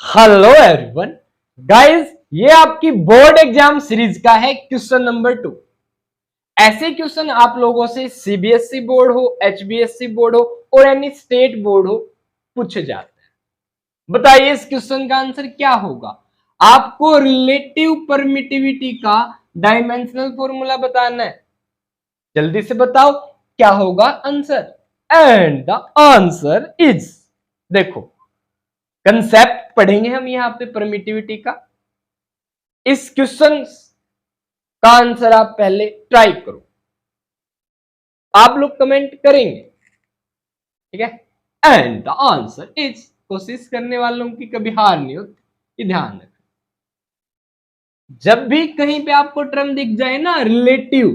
Hello everyone guys, ये आपकी board exam series का है क्वेश्चन नंबर 2। ऐसे क्वेश्चन आप लोगों से सीबीएसई बोर्ड हो, एचबीएससी बोर्ड हो और एनी स्टेट बोर्ड हो पूछे जाते हैं। बताइए इस क्वेश्चन का आंसर क्या होगा। आपको रिलेटिव परमिटिविटी का डायमेंशनल फॉर्मूला बताना है। जल्दी से बताओ क्या होगा answer. And the answer is, देखो कंसेप्ट पढ़ेंगे हम यहां पे परमिटिविटी का। इस क्वेश्चन का आंसर आप पहले ट्राई करो, आप लोग कमेंट करेंगे, ठीक है। एंड द आंसर इज, कोशिश करने वालों की कभी हार नहीं होती, ध्यान रखें। जब भी कहीं पे आपको टर्म दिख जाए ना रिलेटिव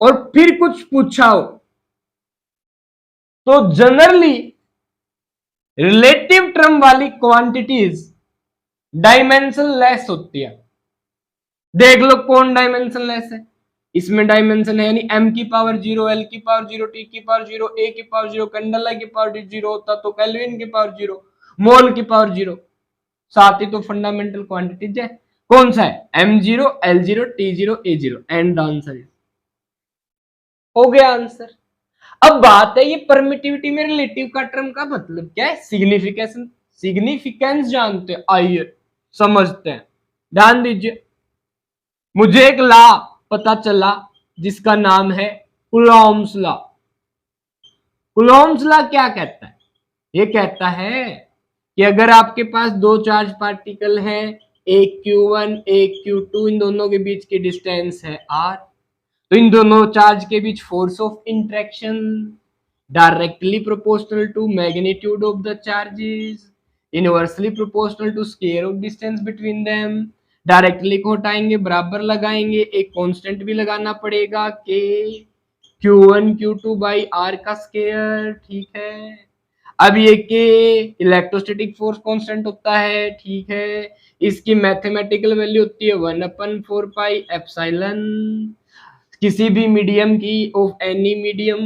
और फिर कुछ पूछा हो तो जनरली रिलेटिव टर्म वाली क्वांटिटीज डायमेंशन लेस होती है। देख लो कौन डायमेंशन लेस है। इसमें डायमेंशन है यानी m की पावर 0, l की पावर 0, t की पावर 0, a की पावर 0, कैंडला की पावर 0 होता तो केल्विन की पावर 0, मोल की पावर 0। साथ ही तो फंडामेंटल क्वांटिटीज है। कौन सा है? m0, l0, t0, a0। And answer हो गया आंसर। अब बात है ये परमिटिविटी में रिलेटिव का टर्म का मतलब क्या है। सिग्निफिकेशन, सिग्निफिकेंस जानते हैं, आइए समझते हैं, ध्यान दीजिए। मुझे एक लॉ पता चला जिसका नाम है कूलॉम्स लॉ। कूलॉम्स लॉ क्या कहता है? ये कहता है कि अगर आपके पास दो चार्ज पार्टिकल हैं, एक Q1 एक Q2, इन दोनों के बीच की डिस्टेंस है r, तो इन दोनों चार्ज के बीच force of interaction directly proportional to magnitude of the charges, inversely proportional to square of distance between them. Directly को हटाएंगे, बराबर लगाएंगे, एक कांस्टेंट भी लगाना पड़ेगा के Q1 Q2 बाई आर का स्क्वायर, ठीक है। अब ये के इलेक्ट्रोस्टैटिक फोर्स कांस्टेंट होता है, ठीक है। इसकी मैथमेटिकल वैल्यू होती है 1/4 पाई एप्सिलॉन किसी भी मीडियम की, ऑफ एनी मीडियम,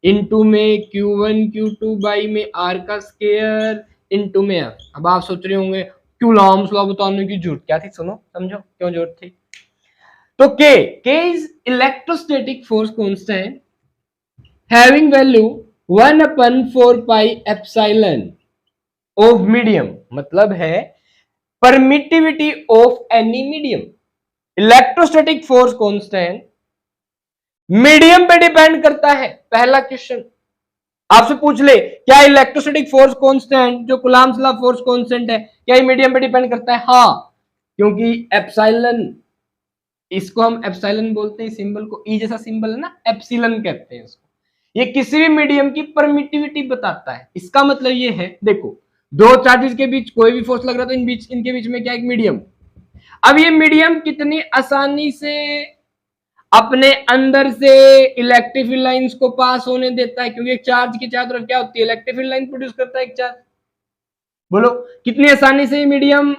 इनटू में Q1 Q2 बाई में r का स्क्वायर इनटू में f। अब आप सोच रहे होंगे कूलॉम्स लॉ बताने की जरूरत क्या थी। सुनो समझो क्यों जरूरत थी। तो k is electrostatic force constant having value 1/4 pi epsilon of medium, मतलब है permittivity of any medium. Electrostatic force constant medium पे डिपेंड करता है। पहला क्वेश्चन आपसे पूछ ले, क्या इलेक्ट्रोस्टैटिक फोर्स कांस्टेंट जो कूलॉम्स लॉ फोर्स कांस्टेंट है, क्या ये मीडियम पे डिपेंड करता है? हाँ, क्योंकि एप्सिलॉन, इसको हम एप्सिलॉन बोलते हैं, सिंबल को ई जैसा सिंबल है ना, एप्सिलॉन कहते हैं इसको। ये किसी भी मीडियम की परमिटिविटी बताता है। इसका मतलब ये है, देखो दो चार्जेस के बीच कोई भी फोर्स लग रहा है तो इनके बीच में क्या एक मीडियम। अब ये मीडियम कितनी आसानी से अपने अंदर से इलेक्ट्रिक फील्ड लाइंस को पास होने देता है, क्योंकि एक चार्ज की चारों तरफ क्या होती है, इलेक्ट्रिक फील्ड लाइन प्रोड्यूस करता है एक चार्ज। बोलो कितनी आसानी से मीडियम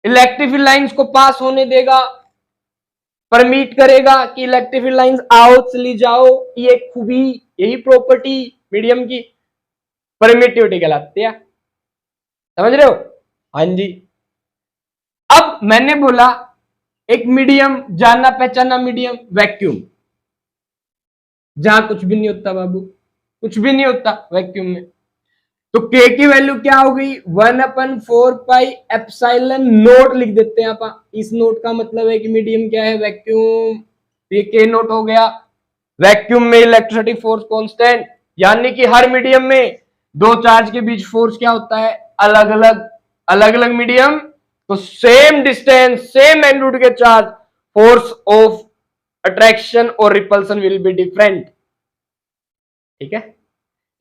इलेक्ट्रिक फील्ड लाइंस को पास होने देगा, परमिट करेगा कि इलेक्ट्रिक फील्ड लाइंस आओ चली जाओ। ये खूबी, यही प्रॉपर्टी मीडियम की परमिटिविटी कहलाती है। समझ रहे हो? हाँ जी। अब मैंने बोला एक मीडियम, जाना पहचाना मीडियम, वैक्यूम, जहां कुछ भी नहीं होता बाबू, कुछ भी नहीं होता वैक्यूम में। तो के की वैल्यू क्या हो गई? 1/4 पाई एप्सिलॉन नोट लिख देते हैं आप। इस नोट का मतलब है कि मीडियम क्या है? वैक्यूम। ये के नोट हो गया। वैक्यूम में इलेक्ट्रोस्टैटिक फोर्स कांस्टेंट, यानी कि हर मीडियम में दो चार्ज के बीच फोर्स क्या होता है? अलग अलग। अलग अलग मीडियम तो सेम डिस्टेंस, सेम मैग्नीट्यूड के चार्ज, फोर्स ऑफ अट्रैक्शन और रिपल्सन विल बी डिफरेंट, ठीक है।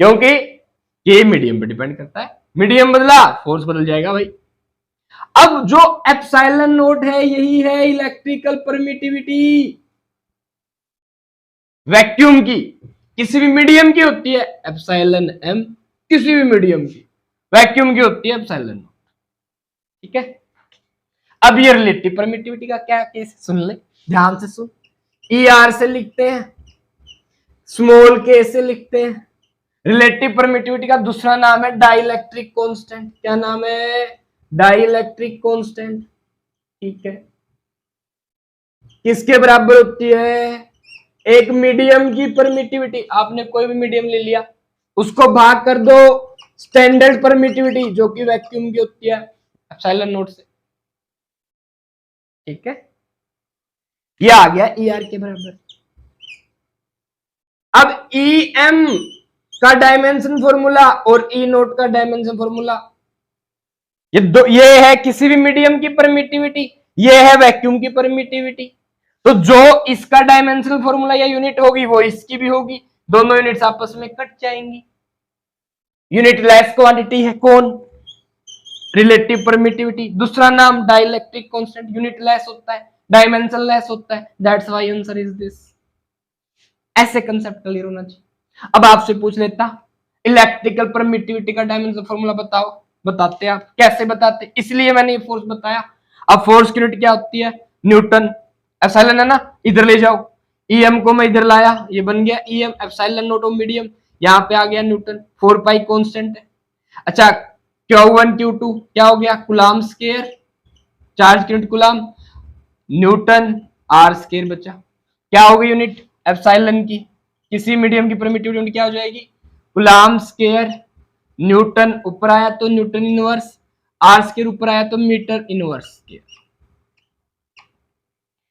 क्योंकि ये मीडियम पे डिपेंड करता है। मीडियम बदला फोर्स बदल जाएगा भाई। अब जो एप्सिलॉन नोट है यही है इलेक्ट्रिकल परमिटिविटी वैक्यूम की। किसी भी मीडियम की होती है एप्सिलॉन एम, किसी भी मीडियम की। वैक्यूम की होती है एप्सिलॉन नोट, ठीक है। अब ये रिलेटिव परमिटिविटी का क्या केस, सुन ले ध्यान से सुन। ई आर से लिखते हैं, स्मॉल के से लिखते हैं, रिलेटिव परमिटिविटी का दूसरा नाम है डाइलेक्ट्रिक कांस्टेंट। क्या नाम है? Dielectric constant. ठीक है, किसके बराबर होती है? एक मीडियम की परमिटिविटी, आपने कोई भी मीडियम ले लिया, उसको भाग कर दो स्टैंडर्ड परमिटिविटी जो कि वैक्यूम की होती है एप्सिलॉन नॉट से। ठीक है, ये आ गया ई आर के बराबर। अब ई एम का डायमेंशन फॉर्मूला और ई नोट का डायमेंशन फॉर्मूला, ये है किसी भी मीडियम की परमिटिविटी, ये है वैक्यूम की परमिटिविटी। तो जो इसका डायमेंशनल फॉर्मूला या यूनिट होगी वो इसकी भी होगी, दोनों यूनिट्स आपस में कट जाएंगी। यूनिट लेस क्वांटिटी है कौन? Relative permittivity. दूसरा नाम डाइलेक्ट्रिक कांस्टेंट, यूनिट लेस होता है, डायमेंशन लेस होता है, that's why answer is this. ऐसे कंसेप्ट क्लियर होना चाहिए। अब आपसे पूछ लेता इलेक्ट्रिकल परमिटिविटी का डायमेंशन फॉर्मूला बताओ, बताते आप कैसे बताते, इसलिए मैंने ये फोर्स बताया। अब फोर्स की यूनिट क्या होती है? न्यूटन। एप्सिलॉन है ना, इधर ले जाओ, ईएम को मैं इधर लाया, ये बन गया EM epsilon not of medium, यहाँ पे आ गया न्यूटन, 4 पाई कांस्टेंट है। अच्छा, Q1 Q2 क्या हो गया? कूलम्ब स्क्वायर, चार्ज की unit coulomb, newton r square बचा। क्या होगी यूनिट? एप्सिलॉन की, किसी मीडियम की परमिटिविटी यूनिट क्या हो जाएगी? कूलम्ब स्क्वायर, न्यूटन ऊपर आया तो न्यूटन इनवर्स, आर स्क्वायर ऊपर आया तो मीटर इनवर्स स्क्वायर।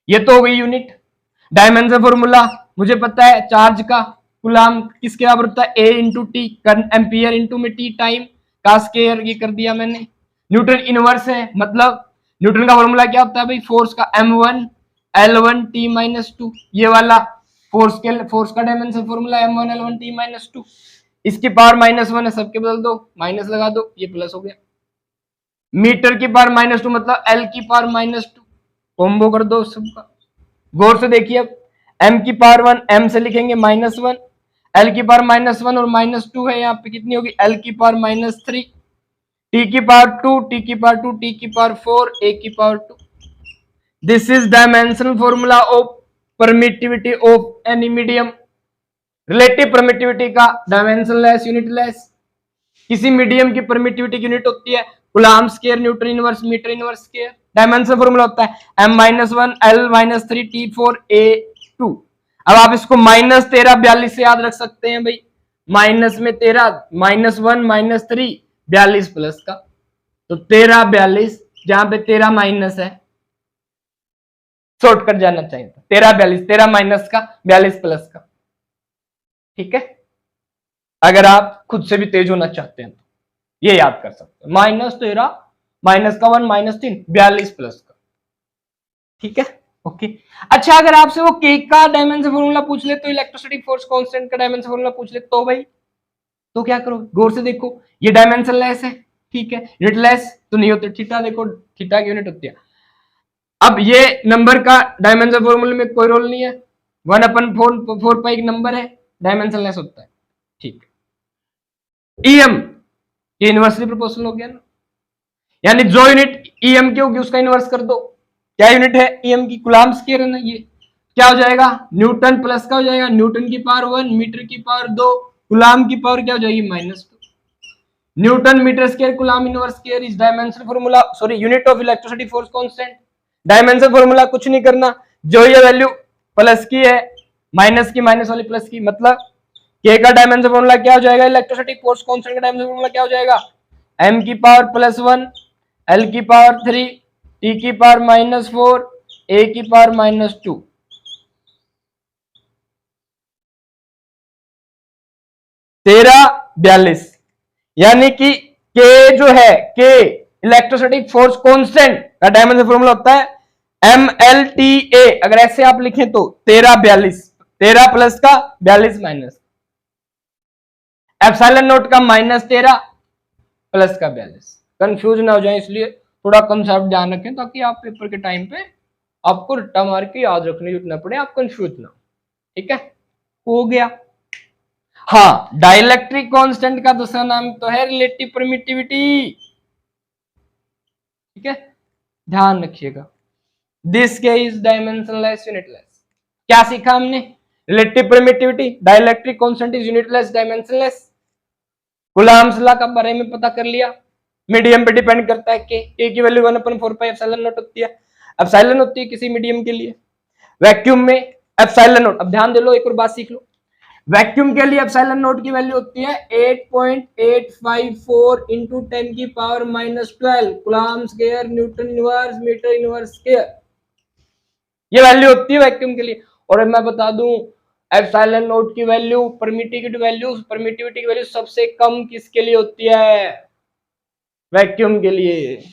ये तो हो गई यूनिट। डायमेंशन फॉर्मूला मुझे पता है, चार्ज का कूलम्ब किसके बराबर होता है? ए इंटू टी, एम्पियर इंटू में टी टाइम का स्क्वायर, ये कर दिया मैंने। न्यूटन इनवर्स है, मतलब न्यूटन का फॉर्मूला क्या होता है भाई? फोर्स का m1 L1 T माइनस 2, ये वाला फोर्स का dimension formula m1 L1 T minus 2। इसकी पावर -1 है, सबके बदल दो, माइनस लगा दो, ये प्लस हो गया। मीटर की पावर -2 मतलब L की पावर -2, कॉम्बो कर दो सबका। गौर से देखिए, अब m की पावर 1 m से लिखेंगे -1, L की पावर -1 और -2 है, यहाँ पे कितनी होगी? L की पावर -3, T की पावर 2, T की पावर 2, T की पावर 4, A की power 2। This is dimensional formula of permittivity of any medium. Relative permittivity का डायमेंशन लेस, यूनिट लेस। किसी मीडियम की परमिटिविटी की यूनिट होती है coulomb square, newton inverse, metre inverse square. Dimension formula होता है m-1 L-3 T4 A2। अब आप इसको -13 से याद रख सकते हैं भाई, माइनस में 13, -1 -3 42 प्लस का, तो 13 42, जहां पे 13 माइनस है, शॉर्टकट जाना चाहिए था, 13 42, 13 माइनस का 42 प्लस का। ठीक है, अगर आप खुद से भी तेज होना चाहते हैं तो ये याद कर सकते हैं, -13 माइनस का 1 -3 42 प्लस का। ठीक है, ओके। अच्छा, अगर आपसे वो के का डायमेंशन फॉर्मूला पूछ ले, तो इलेक्ट्रोस्टैटिक फोर्स कांस्टेंट का डायमेंशन फॉर्मूला पूछ ले, तो भाई तो क्या करो? गौर से देखो, ये डायमेंशन लेस है, ठीक है, यूनिट लेस तो नहीं होते। थीटा देखो, थीटा की यूनिट होती है। अब ये नंबर का डायमेंशन फॉर्मूले में कोई रोल नहीं है, 1/4 पाई नंबर है, डायमेंशन लेस होता है। ठीक है, ईएम ये इनवर्सली प्रोपोर्शनल हो गया ना, यानी जो यूनिट ईएम की होगी उसका इनवर्स कर दो। क्या यूनिट है ईएम की? कूलम्ब स्क्वायर है ना, ये क्या हो जाएगा? न्यूटन प्लस का हो जाएगा, न्यूटन की पावर 1, मीटर की पावर 2, कूलम्ब की पावर क्या हो जाएगी? -2। Newton metre square coulomb inverse square is dimension formula, sorry unit of electrostatic force constant. Dimension formula कुछ नहीं करना, जो ये वैल्यू प्लस की है, माइनस की, माइनस वाली प्लस की, मतलब के का डायमेंशन फॉर्मूला क्या हो जाएगा? इलेक्ट्रोस्टैटिक फोर्स कांस्टेंट का डायमेंशन फॉर्मूला क्या हो जाएगा? m की पावर +1, L की पावर 3, T की पावर -4, A की पावर -2। 13 42, यानी कि K जो है, K इलेक्ट्रोस्टैटिक फोर्स कांस्टेंट का डायमेंशन फॉर्मूला होता है MLTA। अगर ऐसे आप लिखें तो 13 42, 13 प्लस का 42 माइनस, एप्सिलॉन नॉट का -13 प्लस का 42। कंफ्यूज ना हो जाए, इसलिए थोड़ा कंसेप्ट ध्यान रखें, ताकि आप पेपर के टाइम पे आपको रट्टा मार के याद रखने की ना पड़े, आप कंफ्यूज ना हो। ठीक है, हो गया। हाँ, डाइलेक्ट्रिक कांस्टेंट का दूसरा नाम तो है रिलेटिव परमिटिविटी। ठीक है, ध्यान रखिएगा, दिस के इज डायमेंशनलेस, यूनिटलेस। क्या सीखा हमने? Relative permittivity, dielectric constant is unitless, dimensionless. Coulomb's law का बारे में पता कर लिया, मीडियम पे डिपेंड करता है के की वैल्यू 1/4 एप्सिलॉन नॉट होती है, एप्सिलॉन होती है किसी मीडियम के लिए, वैक्यूम में एप्सिलॉन नॉट। अब ध्यान दे लो, एक और बात सीख लो, वैक्यूम के लिए एप्सिलॉन नॉट की वैल्यू होती है 8.854 into 10⁻⁻12 coulomb square newton inverse metre inverse square, ये वैल्यू होती है वैक्यूम के लिए। और मैं बता दूं एप्सिलॉन नॉट की वैल्यू, परमिटिविटी की वैल्यू सबसे कम किसके लिए होती है? वैक्यूम के लिए।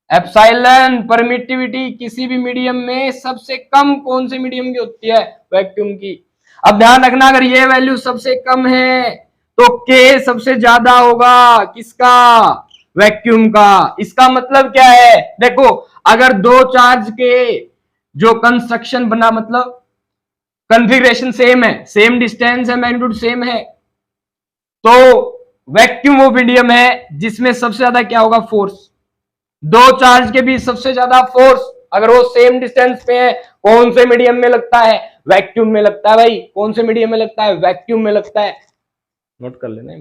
एप्सिलॉन परमिटिविटी किसी भी मीडियम में सबसे कम कौन से मीडियम की होती है? वैक्यूम की। अब ध्यान रखना, अगर ये वैल्यू सबसे कम है तो के सबसे ज्यादा होगा किसका? वैक्यूम का। इसका मतलब क्या है? देखो, अगर दो चार्ज के जो कंस्ट्रक्शन बना, मतलब कॉन्फ़िगरेशन सेम है, सेम डिस्टेंस है, मैग्नीट्यूड सेम है, तो वैक्यूम वो मीडियम है जिसमें सबसे ज्यादा क्या होगा? फोर्स। दो चार्ज के बीच सबसे ज्यादा फोर्स अगर वो सेम डिस्टेंस पे है, कौन से मीडियम में लगता है? वैक्यूम में लगता है भाई। कौन से मीडियम में लगता है? वैक्यूम में लगता है। नोट कर लेना।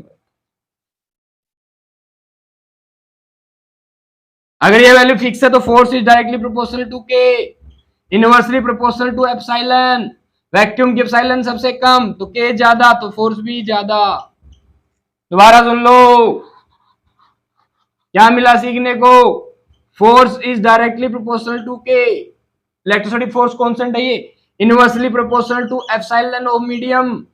अगर ये वैल्यू फिक्स है तो force is directly proportional to K, inversely proportional to epsilon. Vacuum की एप्सिलॉन सबसे कम तो के ज्यादा तो फोर्स भी ज्यादा। दोबारा सुन लो, क्या मिला सीखने को? Force is directly proportional to K, electrostatic force constant है ये, inversely proportional to epsilon of medium.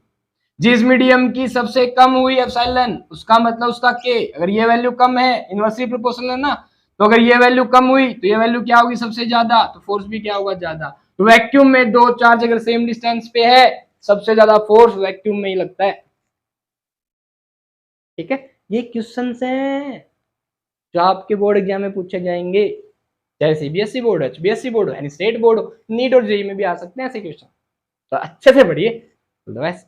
जिस मीडियम की सबसे कम हुई एप्सिलॉन, उसका मतलब उसका के। अगर ये वैल्यू कम है, इनवर्सली प्रोपोर्शनल है ना, तो अगर ये वैल्यू कम हुई तो ये वैल्यू क्या होगी? सबसे ज्यादा, तो फोर्स भी क्या होगा? ज्यादा। तो वैक्यूम में दो चार्ज अगर सेम डिस्टेंस पे है, सबसे ज्यादा फोर्स वैक्यूम में ही लगता है। ठीक है, ये क्वेश्चंस हैं जो आपके बोर्ड एग्जाम में पूछे जाएंगे, चाहे सीबीएसई बोर्ड हो, एचबीएसई बोर्ड हो, यानी स्टेट बोर्ड हो, नीट और जेईई में भी आ सकते हैं ऐसे क्वेश्चन। तो अच्छे से पढ़िए। All the best.